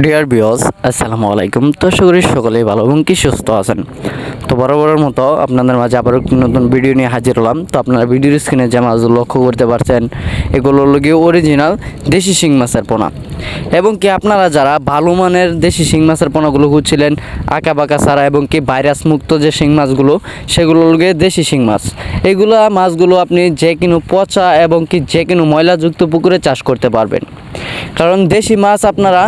Dear viewers, আসসালামু আলাইকুম। তো আশা করি সকলেই ভালো এবং কি সুস্থ আছেন। তো বরাবরের মতো আপনাদের মাঝে আবারও একটি নতুন ভিডিও নিয়ে হাজির হলাম। তো আপনারা ভিডিওর স্ক্রিনে যে মাছগুলো লক্ষ্য করতে পারছেন, এগুলো হলো গিয়ে অরিজিনাল দেশি শিং মাছের পোনা। এবং কি আপনারা যারা ভালো মানের দেশি শিং মাছের পোনাগুলো খুঁজছিলেন, আঁকা বাঁকা ছাড়া এবং কি ভাইরাস মুক্ত যে শিং মাছগুলো, সেগুলো হলো গিয়ে দেশি শিং মাছ। এগুলো মাছগুলো আপনি যে কোনো পচা এবং কি যে কোনো ময়লাযুক্ত পুকুরে চাষ করতে পারবেন। কারণ দেশি মাছ আপনারা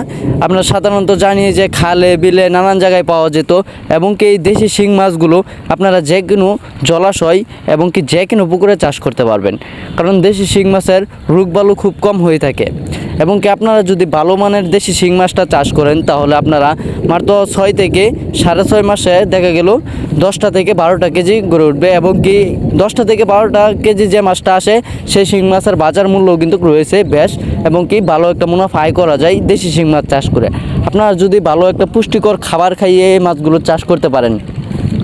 সাধারণত জানি যে খালে বিলে নানান জায়গায় পাওয়া যেত, এবং কি এই দেশি শিং মাছগুলো আপনারা যে কোনো জলাশয় এবং কি যে কোনো পুকুরে চাষ করতে পারবেন। কারণ দেশি শিং মাছের রোগবালু খুব কম হয়ে থাকে। এবং কি আপনারা যদি ভালো মানের দেশি শিং মাছটা চাষ করেন, তাহলে আপনারা মাত্র 6 থেকে 6.5 মাসে দেখা গেল 10টা থেকে 12টা কেজি গড়ে উঠবে। এবং কি 10টা থেকে 12টা কেজি যে মাছটা আসে, সেই শিং মাছের বাজার মূল্য কিন্তু রয়েছে বেশ, এবং কি ভালো একটা মুনাফা আয় করা যায় দেশি শিং মাছ চাষ করে। আপনারা যদি ভালো একটা পুষ্টিকর খাবার খাইয়ে এই মাছগুলো চাষ করতে পারেন,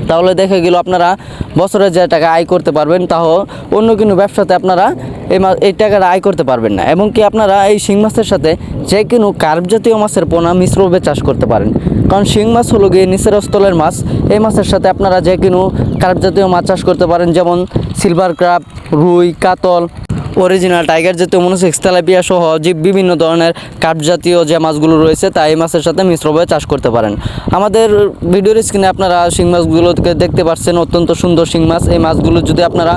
তাহলে দেখা গেল আপনারা বছরে যে টাকা আয় করতে পারবেন, তাও অন্য কোনো ব্যবসাতে আপনারা এই টাকাটা আয় করতে পারবেন না। এবং কি আপনারা এই শিং মাছের সাথে যে কোনো কার্প জাতীয় মাছের পোনা মিশ্রভাবে চাষ করতে পারেন। কারণ শিং মাছ হলো গিয়ে নিচের স্থলের মাছ। এই মাছের সাথে আপনারা যে কোনো কার্প জাতীয় মাছ চাষ করতে পারেন, যেমন সিলভার ক্রাব, রুই, কাতল, অরিজিনাল টাইগার জাতীয় মনোসেক্স, তেলাপিয়া সহ যে বিভিন্ন ধরনের কার্প জাতীয় যে মাছগুলো রয়েছে, তা এই মাছের সাথে মিশ্রভাবে চাষ করতে পারেন। আমাদের ভিডিওর স্ক্রিনে আপনারা শিং মাছগুলোকে দেখতে পাচ্ছেন, অত্যন্ত সুন্দর শিং মাছ। এই মাছগুলো যদি আপনারা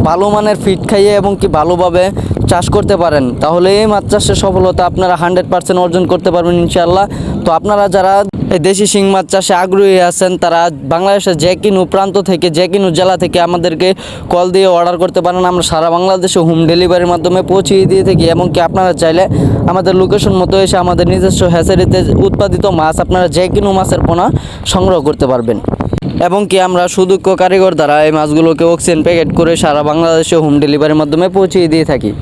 ভালো মানের ফিড খাইয়ে এবং কি ভালোভাবে চাষ করতে পারেন, তাহলে এই মাছ চাষের সফলতা আপনারা 100% অর্জন করতে পারবেন ইনশাআল্লাহ। তো আপনারা যারা এই দেশি শিং মাছ চাষে আগ্রহী আছেন, তারা বাংলাদেশের যে কোনো প্রান্ত থেকে, যে কোনো জেলা থেকে আমাদেরকে কল দিয়ে অর্ডার করতে পারেন। আমরা সারা বাংলাদেশে হোম ডেলিভারির মাধ্যমে পৌঁছিয়ে দিয়ে থাকি। এবং কি আপনারা চাইলে আমাদের লোকেশন মতো এসে আমাদের নিজস্ব হ্যাচারিতে উৎপাদিত মাছ আপনারা যে কোনো মাছের পোনা সংগ্রহ করতে পারবেন। এবং কি আমরা সুদক্ষ কারিগর দ্বারা এই মাছগুলোকে অক্সিজেন প্যাকেট করে সারা বাংলাদেশে হোম ডেলিভারির মাধ্যমে পৌঁছিয়ে দিয়ে থাকি।